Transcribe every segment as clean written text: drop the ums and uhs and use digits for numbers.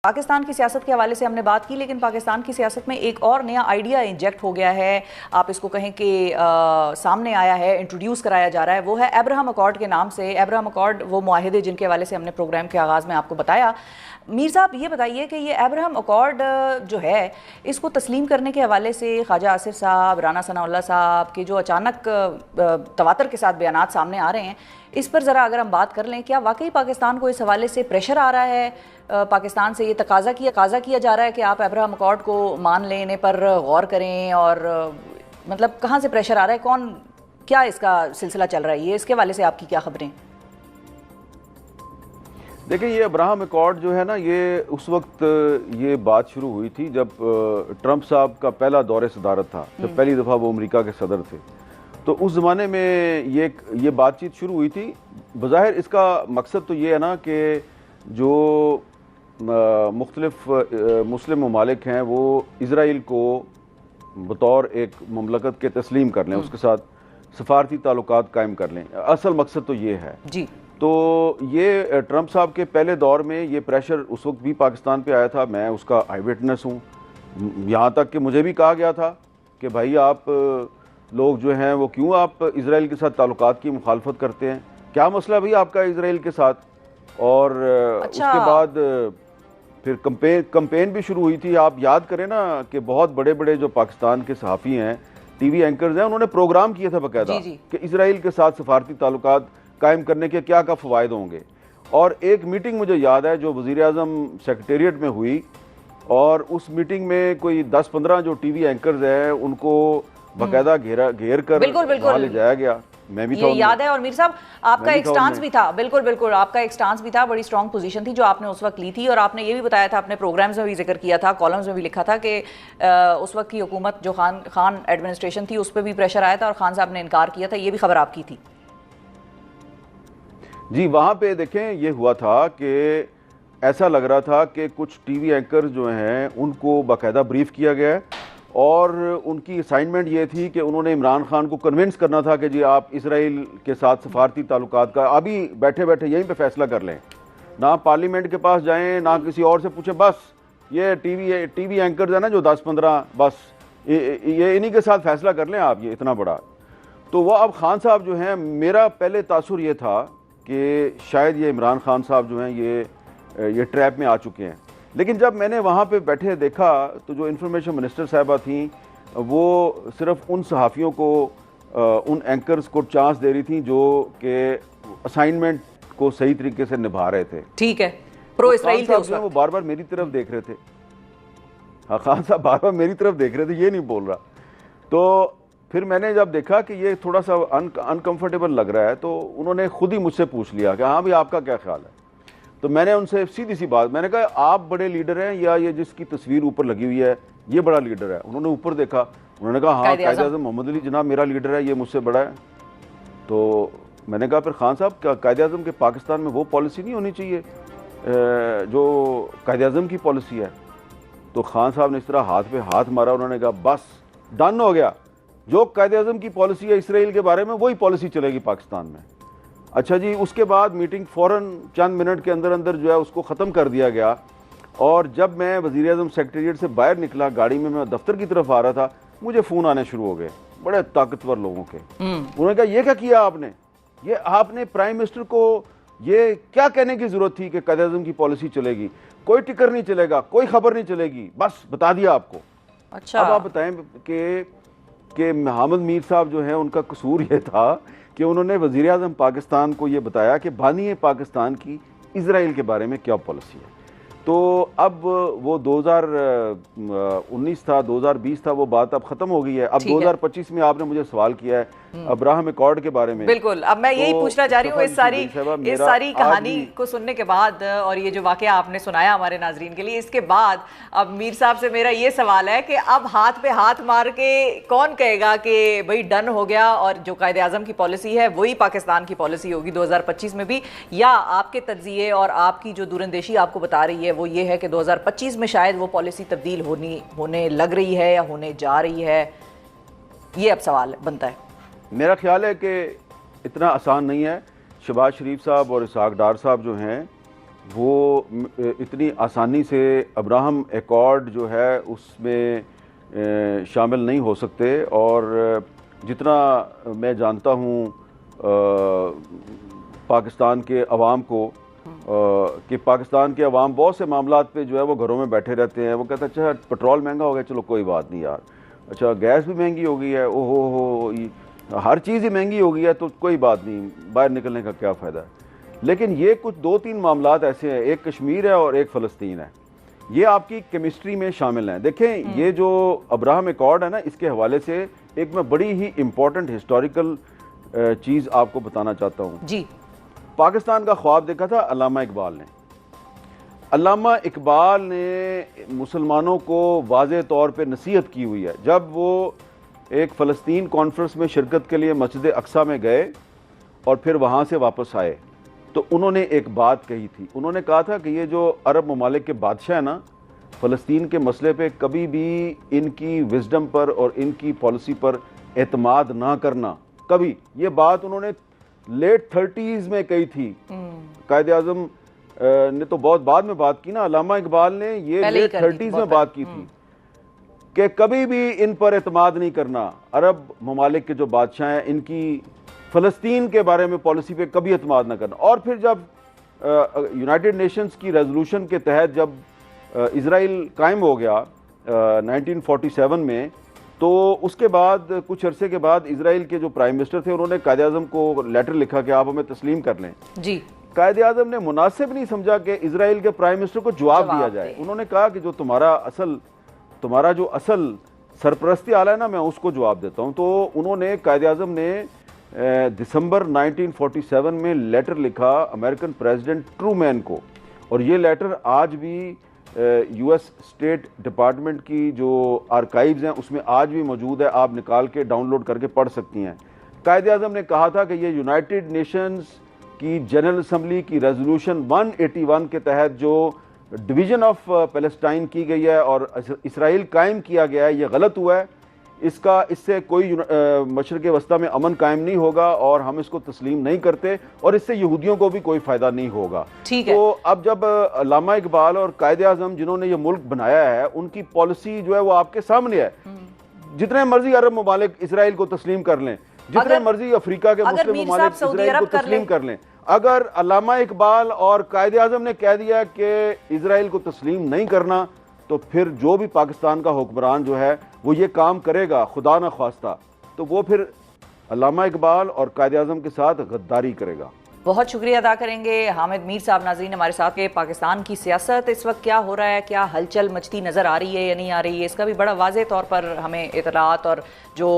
پاکستان کی سیاست کے حوالے سے ہم نے بات کی، لیکن پاکستان کی سیاست میں ایک اور نیا آئیڈیا انجیکٹ ہو گیا ہے، آپ اس کو کہیں کہ سامنے آیا ہے، انٹروڈیوس کرایا جا رہا ہے، وہ ہے ایبراہم اکارڈ کے نام سے۔ ایبراہم اکارڈ وہ معاہدے جن کے حوالے سے ہم نے پروگرام کے آغاز میں آپ کو بتایا۔ میر صاحب یہ بتائیے کہ یہ ایبراہم اکارڈ جو ہے اس کو تسلیم کرنے کے حوالے سے خواجہ آصف صاحب، رانا ثناء اللہ صاحب کے جو اچانک تواتر کے ساتھ بیانات سامنے آ رہے ہیں، اس پر ذرا اگر ہم بات کر لیں، کیا واقعی پاکستان کو اس حوالے سے پریشر آ رہا ہے؟ پاکستان سے یہ تقاضا کیا جا رہا ہے کہ آپ ایبراہم اکارڈ کو مان لیں، انہیں پر غور کریں، اور مطلب کہاں سے پریشر آ رہا ہے؟ کیا اس کا سلسلہ چل رہا ہے؟ یہ اس کے حوالے سے آپ کی کیا خبریں؟ دیکھیں، یہ ایبراہم اکارڈ جو ہے نا، یہ اس وقت یہ بات شروع ہوئی تھی جب ٹرمپ صاحب کا پہلا دور صدارت تھا، جب پہلی دفعہ وہ امریکہ کے صدر تھے، تو اس زمانے میں یہ بات چیت شروع ہوئی تھی۔ بظاہر اس کا مقصد تو یہ ہے نا کہ جو مختلف مسلم ممالک ہیں وہ اسرائیل کو بطور ایک مملکت کے تسلیم کر لیں، اس کے ساتھ سفارتی تعلقات قائم کر لیں۔ اصل مقصد تو یہ ہے جی۔ تو یہ ٹرمپ صاحب کے پہلے دور میں یہ پریشر اس وقت بھی پاکستان پہ آیا تھا، میں اس کا آئی وٹنس ہوں، یہاں تک کہ مجھے بھی کہا گیا تھا کہ بھائی آپ لوگ جو ہیں وہ کیوں آپ اسرائیل کے ساتھ تعلقات کی مخالفت کرتے ہیں، کیا مسئلہ بھائی آپ کا اسرائیل کے ساتھ؟ اور اس کے بعد پھر کمپین بھی شروع ہوئی تھی۔ آپ یاد کریں نا کہ بہت بڑے بڑے جو پاکستان کے صحافی ہیں، ٹی وی اینکرز ہیں، انہوں نے پروگرام کیا تھا باقاعدہ کہ اسرائیل کے ساتھ سفارتی تعلقات قائم کرنے کے کیا فوائد ہوں گے۔ اور ایک میٹنگ مجھے یاد ہے جو وزیر اعظم سیکریٹریٹ میں ہوئی، اور اس میٹنگ میں کوئی 10-15 جو ٹی وی اینکرز ہیں ان کو باقاعدہ گھیر کر وہاں لے جایا گیا۔ میں بھی یہ یاد ہے، اور میر صاحب آپ کا ایک سٹانس بھی تھا، بالکل آپ کا ایک سٹانس بھی تھا، بڑی سٹرونگ پوزیشن تھی جو آپ نے اس وقت لی تھی، اور آپ نے یہ بھی بتایا تھا، اپنے پروگرامز میں بھی ذکر کیا تھا، کالمز میں بھی لکھا تھا کہ اس وقت کی حکومت جو خان ایڈمنسٹریشن تھی اس پہ بھی پریشر آیا تھا اور خان صاحب نے انکار کیا تھا۔ یہ بھی خبر آپ کی تھی؟ جی، وہاں پہ دیکھیں یہ ہوا تھا کہ ایسا لگ رہا تھا کہ کچھ ٹی وی اینکرز جو ہیں ان کو باقاعدہ بریف کیا گیا ہے، اور ان کی اسائنمنٹ یہ تھی کہ انہوں نے عمران خان کو کنونس کرنا تھا کہ جی آپ اسرائیل کے ساتھ سفارتی تعلقات کا ابھی بیٹھے بیٹھے یہیں پہ فیصلہ کر لیں، نہ پارلیمنٹ کے پاس جائیں، نہ کسی اور سے پوچھیں، بس یہ ٹی وی اینکرز ہیں نا جو 10-15، بس یہ انہی کے ساتھ فیصلہ کر لیں آپ، یہ اتنا بڑا۔ تو وہ اب خان صاحب جو ہیں، میرا پہلے تاثر یہ تھا کہ شاید یہ عمران خان صاحب جو ہیں یہ ٹریپ میں آ چکے ہیں، لیکن جب میں نے وہاں پہ بیٹھے دیکھا تو جو انفارمیشن منسٹر صاحبہ تھیں وہ صرف ان صحافیوں کو، ان اینکرز کو چانس دے رہی تھیں جو کہ اسائنمنٹ کو صحیح طریقے سے نبھا رہے تھے۔ ٹھیک ہے، پرو اسرائیل تھے اس وقت، وہ بار بار میری طرف دیکھ رہے تھے، ہاں خان صاحب بار بار میری طرف دیکھ رہے تھے، یہ نہیں بول رہا۔ تو پھر میں نے جب دیکھا کہ یہ تھوڑا سا انکمفرٹیبل لگ رہا ہے تو انہوں نے خود ہی مجھ سے پوچھ لیا کہ ہاں بھی آپ کا کیا خیال ہے؟ تو میں نے ان سے سیدھی سی بات، میں نے کہا آپ بڑے لیڈر ہیں یا یہ جس کی تصویر اوپر لگی ہوئی ہے یہ بڑا لیڈر ہے؟ انہوں نے اوپر دیکھا، انہوں نے کہا ہاں قائد اعظم محمد علی جناب میرا لیڈر ہے، یہ مجھ سے بڑا ہے۔ تو میں نے کہا پھر خان صاحب کیا قائد اعظم کے پاکستان میں وہ پالیسی نہیں ہونی چاہیے جو قائد اعظم کی پالیسی ہے؟ تو خان صاحب نے اس طرح ہاتھ پہ ہاتھ مارا، انہوں نے کہا بس ڈن ہو گیا، جو قائد اعظم کی پالیسی ہے اسرائیل کے بارے میں وہی پالیسی چلے گی پاکستان میں۔ اچھا جی، اس کے بعد میٹنگ فوراً چند منٹ کے اندر جو ہے اس کو ختم کر دیا گیا، اور جب میں وزیر اعظم سیکریٹریٹ سے باہر نکلا گاڑی میں دفتر کی طرف آ رہا تھا، مجھے فون آنے شروع ہو گئے بڑے طاقتور لوگوں کے۔ انہوں نے کہا یہ کیا کیا آپ نے؟ یہ آپ نے پرائم منسٹر کو یہ کیا کہنے کی ضرورت تھی کہ قائد اعظم کی پالیسی چلے گی؟ کوئی ٹکر نہیں چلے گا، کوئی خبر نہیں چلے گی، بس بتا دیا آپ کو۔ اچھا، اب آپ بتائیں کہ محمد میر صاحب جو ہیں ان کا قصور یہ تھا کہ انہوں نے وزیر اعظم پاکستان کو یہ بتایا کہ بانی پاکستان کی اسرائیل کے بارے میں کیا پالیسی ہے۔ تو اب وہ 2019 تھا، 2020 تھا، وہ بات اب ختم ہو گئی ہے۔ اب 2025 میں آپ نے مجھے سوال کیا ہے ابراہم اکارڈ کے بارے میں۔ بالکل، اب میں یہی پوچھنا چاہ رہی ہوں، اس ساری کہانی کو سننے کے بعد اور یہ جو واقعہ آپ نے سنایا ہمارے ناظرین کے لیے، اس کے بعد اب میر صاحب سے میرا یہ سوال ہے کہ اب ہاتھ پہ ہاتھ مار کے کون کہے گا کہ بھئی ڈن ہو گیا اور جو قائد اعظم کی پالیسی ہے وہی پاکستان کی پالیسی ہوگی 2025 میں بھی، یا آپ کے تجزیے اور آپ کی جو دوراندیشی آپ کو بتا رہی ہے وہ یہ ہے کہ 2025 میں شاید وہ پالیسی تبدیل ہونے لگ رہی ہے یا ہونے جا رہی ہے؟ یہ اب سوال بنتا ہے۔ میرا خیال ہے کہ اتنا آسان نہیں ہے۔ شہباز شریف صاحب اور اسحاق ڈار صاحب جو ہیں وہ اتنی آسانی سے ابراہم ایکارڈ جو ہے اس میں شامل نہیں ہو سکتے، اور جتنا میں جانتا ہوں پاکستان کے عوام کو، کہ پاکستان کے عوام بہت سے معاملات پہ جو ہے وہ گھروں میں بیٹھے رہتے ہیں، وہ کہتے ہیں اچھا پٹرول مہنگا ہو گیا، چلو کوئی بات نہیں یار، اچھا گیس بھی مہنگی ہو گئی ہے، او ہو ہر چیز ہی مہنگی ہو گئی ہے تو کوئی بات نہیں، باہر نکلنے کا کیا فائدہ ہے۔ لیکن یہ کچھ 2-3 معاملات ایسے ہیں، ایک کشمیر ہے اور ایک فلسطین ہے، یہ آپ کی کیمسٹری میں شامل ہیں۔ دیکھیں یہ جو ابراہم ایکارڈ ہے نا، اس کے حوالے سے ایک میں بڑی ہی امپورٹنٹ ہسٹوریکل چیز آپ کو بتانا چاہتا ہوں۔ جی، پاکستان کا خواب دیکھا تھا علامہ اقبال نے۔ علامہ اقبال نے مسلمانوں کو واضح طور پہ نصیحت کی ہوئی ہے، جب وہ ایک فلسطین کانفرنس میں شرکت کے لیے مسجد اقصیٰ میں گئے اور پھر وہاں سے واپس آئے تو انہوں نے ایک بات کہی تھی، انہوں نے کہا تھا کہ یہ جو عرب ممالک کے بادشاہ ہیں نا، فلسطین کے مسئلے پہ کبھی بھی ان کی وزڈم پر اور ان کی پالیسی پر اعتماد نہ کرنا، کبھی۔ یہ بات انہوں نے لیٹ 30s میں کہی تھی۔ قائد اعظم نے تو بہت بعد میں بات کی نا، علامہ اقبال نے یہ لیٹ 30s میں بات کی تھی کہ کبھی بھی ان پر اعتماد نہیں کرنا، عرب ممالک کے جو بادشاہ ہیں ان کی فلسطین کے بارے میں پالیسی پہ کبھی اعتماد نہ کرنا۔ اور پھر جب یونائٹڈ نیشنز کی ریزولوشن کے تحت جب اسرائیل قائم ہو گیا 1947 میں، تو اس کے بعد کچھ عرصے کے بعد اسرائیل کے جو پرائم منسٹر تھے انہوں نے قائد اعظم کو لیٹر لکھا کہ آپ ہمیں تسلیم کر لیں۔ جی، قائد اعظم نے مناسب نہیں سمجھا کہ اسرائیل کے پرائم منسٹر کو جواب دیا جائے۔ انہوں نے کہا کہ جو تمہارا جو اصل سرپرستی آلہ ہے نا، میں اس کو جواب دیتا ہوں۔ تو انہوں نے قائد اعظم نے دسمبر 1947 میں لیٹر لکھا امریکن پریزیڈنٹ ٹرومین کو، اور یہ لیٹر آج بھی یو ایس اسٹیٹ ڈپارٹمنٹ کی جو آرکائیوز ہیں اس میں آج بھی موجود ہے، آپ نکال کے ڈاؤن لوڈ کر کے پڑھ سکتی ہیں۔ قائد اعظم نے کہا تھا کہ یہ یونائٹڈ نیشنز کی جنرل اسمبلی کی ریزولوشن 181 کے تحت جو ڈویژن آف پیلسٹائن کی گئی ہے اور اسرائیل قائم کیا گیا ہے، یہ غلط ہوا ہے، اس سے کوئی مشرق وسطیٰ میں امن قائم نہیں ہوگا اور ہم اس کو تسلیم نہیں کرتے، اور اس سے یہودیوں کو بھی کوئی فائدہ نہیں ہوگا۔ تو اب جب علامہ اقبال اور قائد اعظم جنہوں نے یہ ملک بنایا ہے، ان کی پالیسی جو ہے وہ آپ کے سامنے ہے، جتنے مرضی عرب ممالک اسرائیل کو تسلیم کر لیں، جتنے مرضی افریقہ کے مسلم ممالک اسرائیل کو تسلیم کر لیں، اگر علامہ اقبال اور قائد اعظم نے کہہ دیا کہ اسرائیل کو تسلیم نہیں کرنا، تو پھر جو بھی پاکستان کا حکمران جو ہے وہ یہ کام کرے گا خدا نہ خواستہ، تو وہ پھر علامہ اقبال اور قائد اعظم کے ساتھ غداری کرے گا۔ بہت شکریہ ادا کریں گے حامد میر صاحب۔ ناظرین ہمارے ساتھ کہ پاکستان کی سیاست اس وقت کیا ہو رہا ہے، کیا ہلچل مچتی نظر آ رہی ہے یا نہیں آ رہی ہے، اس کا بھی بڑا واضح طور پر ہمیں اطلاعات اور جو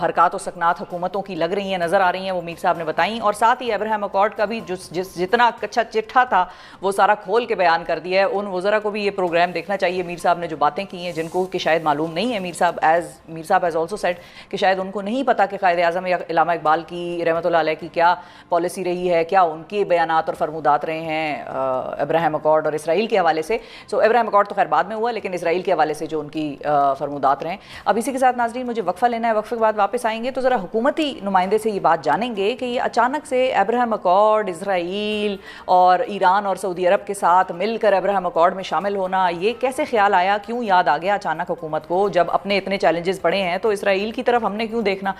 حرکات و سکنات حکومتوں کی لگ رہی ہیں نظر آ رہی ہیں، وہ میر صاحب نے بتائیں، اور ساتھ ہی ابراہم ایکارڈ کا بھی جتنا کچا چٹھا تھا وہ سارا کھول کے بیان کر دیا ہے۔ ان وزراء کو بھی یہ پروگرام دیکھنا چاہیے میر صاحب نے جو باتیں کی ہیں، جن کو کہ شاید معلوم نہیں ہے۔ میر صاحب ایز آلسو سیڈ کہ شاید ان کو نہیں پتا کہ قائد اعظم یا علامہ اقبال کی رحمۃ اللہ علیہ کی کیا پالیسی رہی ہے، کیا ان کے بیانات اور فرمودات رہے ہیں ابراہم ایکارڈ اور اسرائیل کے حوالے سے۔ ابراہم ایکارڈ تو خیر بعد میں ہوا، لیکن اسرائیل کے حوالے سے جو ان کی فرمودات رہے ہیں۔ اب اسی کے ساتھ ناظرین مجھے وقفہ لینا ہے، وقفے کے بعد واپس آئیں گے تو ذرا حکومتی نمائندے سے یہ بات جانیں گے کہ یہ اچانک سے ابراہم ایکارڈ اسرائیل اور ایران اور سعودی عرب کے ساتھ مل کر ابراہم ایکارڈ میں شامل ہونا، یہ کیسے خیال آیا، کیوں یاد آ گیا اچانک حکومت کو، جب اپنے اتنے چیلنجز پڑے ہیں تو اسرائیل کی طرف ہم نے کیوں دیکھنا۔